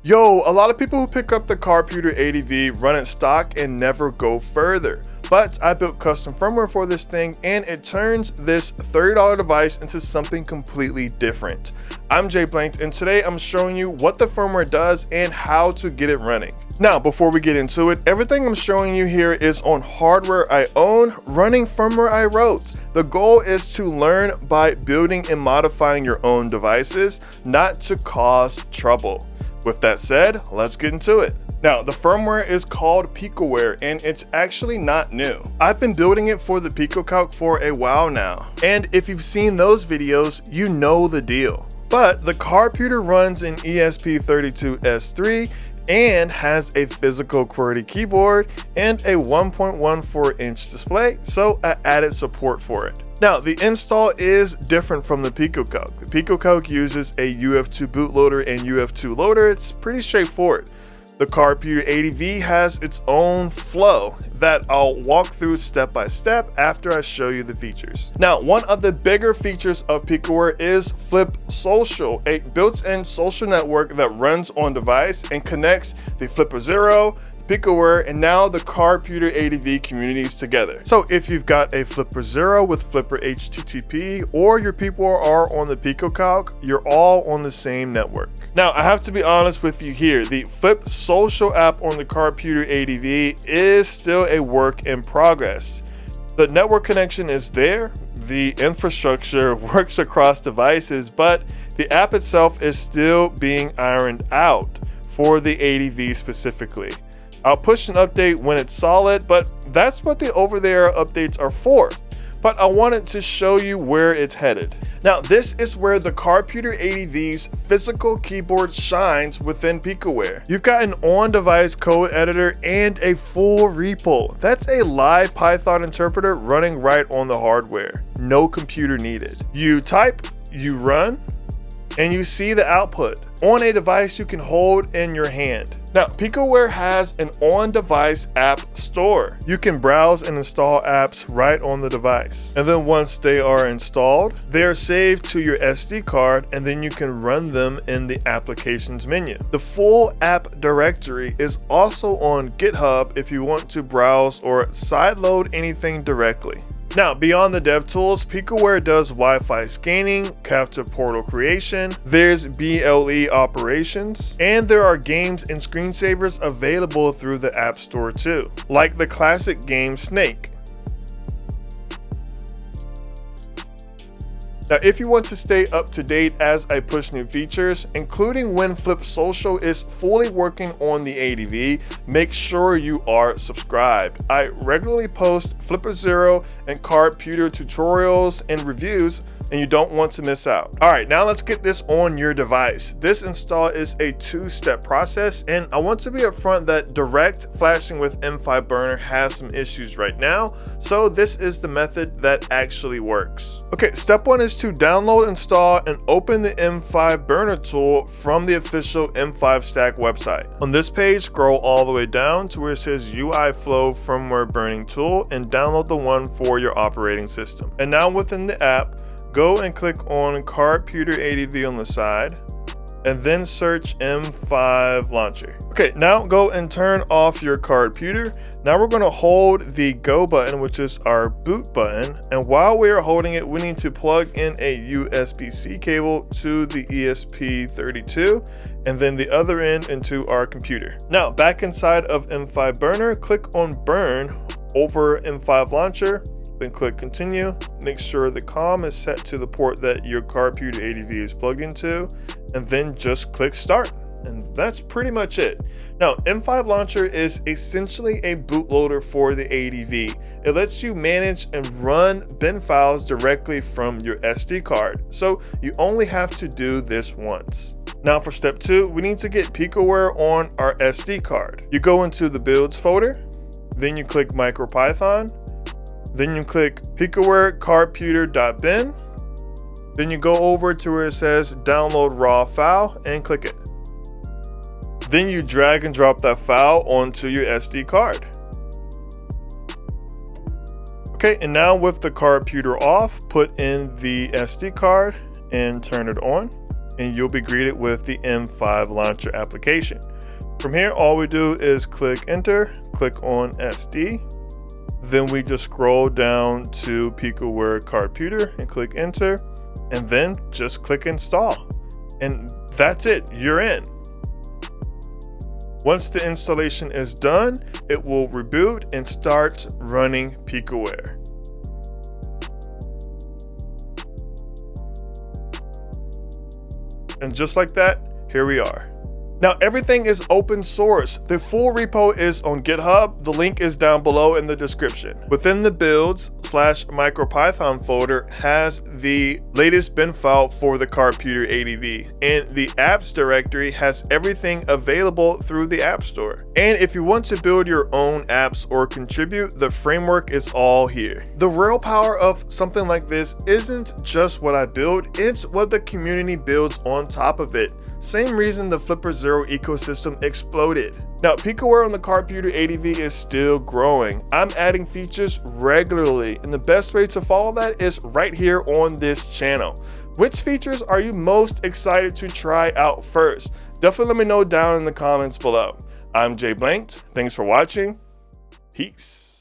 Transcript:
Yo, a lot of people who pick up the Cardputer ADV run it stock and never go further. But I built custom firmware for this thing and it turns this $30 device into something completely different. I'm Jay Blanked and today I'm showing you what the firmware does and how to get it running. Now, before we get into it, everything I'm showing you here is on hardware I own, running firmware I wrote. The goal is to learn by building and modifying your own devices, not to cause trouble. With that said, let's get into it. Now, the firmware is called Picoware and it's actually not new. I've been building it for the PicoCalc for a while now. And if you've seen those videos, you know the deal. But the Cardputer runs in ESP32S3 and has a physical QWERTY keyboard and a 1.14-inch display, so I added support for it. Now, the install is different from the PicoCalc. The PicoCalc uses a UF2 bootloader and UF2 loader. It's pretty straightforward. The Cardputer ADV has its own flow that I'll walk through step by step after I show you the features. Now, one of the bigger features of Picoware is FlipSocial, a built-in social network that runs on device and connects the FlipperZero, Picoware, and now the Cardputer ADV communities together. So if you've got a FlipperZero with Flipper HTTP or your people are on the PicoCalc, you're all on the same network. Now, I have to be honest with you here. The FlipSocial app on the Cardputer ADV is still a work in progress. The network connection is there, the infrastructure works across devices, but the app itself is still being ironed out for the ADV specifically. I'll push an update when it's solid, but that's what the over-the-air updates are for. But I wanted to show you where it's headed. Now, this is where the Cardputer ADV's physical keyboard shines within Picoware. You've got an on-device code editor and a full REPL. That's a live Python interpreter running right on the hardware. No computer needed. You type, you run, and you see the output on a device you can hold in your hand. Now, Picoware has an on-device app store. You can browse and install apps right on the device. And then once they are installed, they are saved to your SD card and then you can run them in the applications menu. The full app directory is also on GitHub if you want to browse or sideload anything directly. Now, beyond the dev tools, Picoware does Wi-Fi scanning, captive portal creation, there's BLE operations, and there are games and screensavers available through the App Store too, like the classic game Snake. Now, if you want to stay up to date as I push new features, including when FlipSocial is fully working on the ADV, make sure you are subscribed. I regularly post FlipperZero and Cardputer tutorials and reviews, and you don't want to miss out. All right, now let's get this on your device. This install is a two-step process, and I want to be upfront that direct flashing with M5Burner has some issues right now, so this is the method that actually works. Okay, step one is to download, install, and open the M5Burner tool from the official M5Stack website. On this page, scroll all the way down to where it says UI Flow Firmware Burning Tool and download the one for your operating system. And now within the app, go and click on Cardputer ADV on the side and then search M5 Launcher. Okay, now go and turn off your Cardputer. Now we're going to hold the go button, which is our boot button. And while we are holding it, we need to plug in a USB-C cable to the ESP32 and then the other end into our computer. Now back inside of M5Burner, click on Burn over M5 Launcher. Then click continue, make sure the COM is set to the port that your Cardputer ADV is plugged into, and then just click start. And that's pretty much it. Now, M5 Launcher is essentially a bootloader for the ADV. It lets you manage and run bin files directly from your SD card. So you only have to do this once. Now for step two, we need to get Picoware on our SD card. You go into the builds folder, then you click MicroPython, then you click Picoware Cardputer.bin. Then you go over to where it says download raw file and click it. Then you drag and drop that file onto your SD card. Okay, and now with the Cardputer off, put in the SD card and turn it on. and you'll be greeted with the M5 Launcher application. From here, all we do is click enter, click on SD. Then we just scroll down to Picoware Cardputer and click enter, and then just click install. And that's it, you're in. Once the installation is done, it will reboot and start running Picoware. And just like that, here we are. Now everything is open source. The full repo is on GitHub. The link is down below in the description. Within the builds/MicroPython folder has the latest bin file for the Cardputer ADV, and the apps directory has everything available through the App Store. And if you want to build your own apps or contribute, the framework is all here. The real power of something like this isn't just what I build, it's what the community builds on top of it. Same reason the FlipSocial ecosystem exploded. Now, Picoware on the Cardputer ADV is still growing. I'm adding features regularly, and the best way to follow that is right here on this channel. Which features are you most excited to try out first? Definitely let me know down in the comments below. I'm Jay Blanked. Thanks for watching. Peace.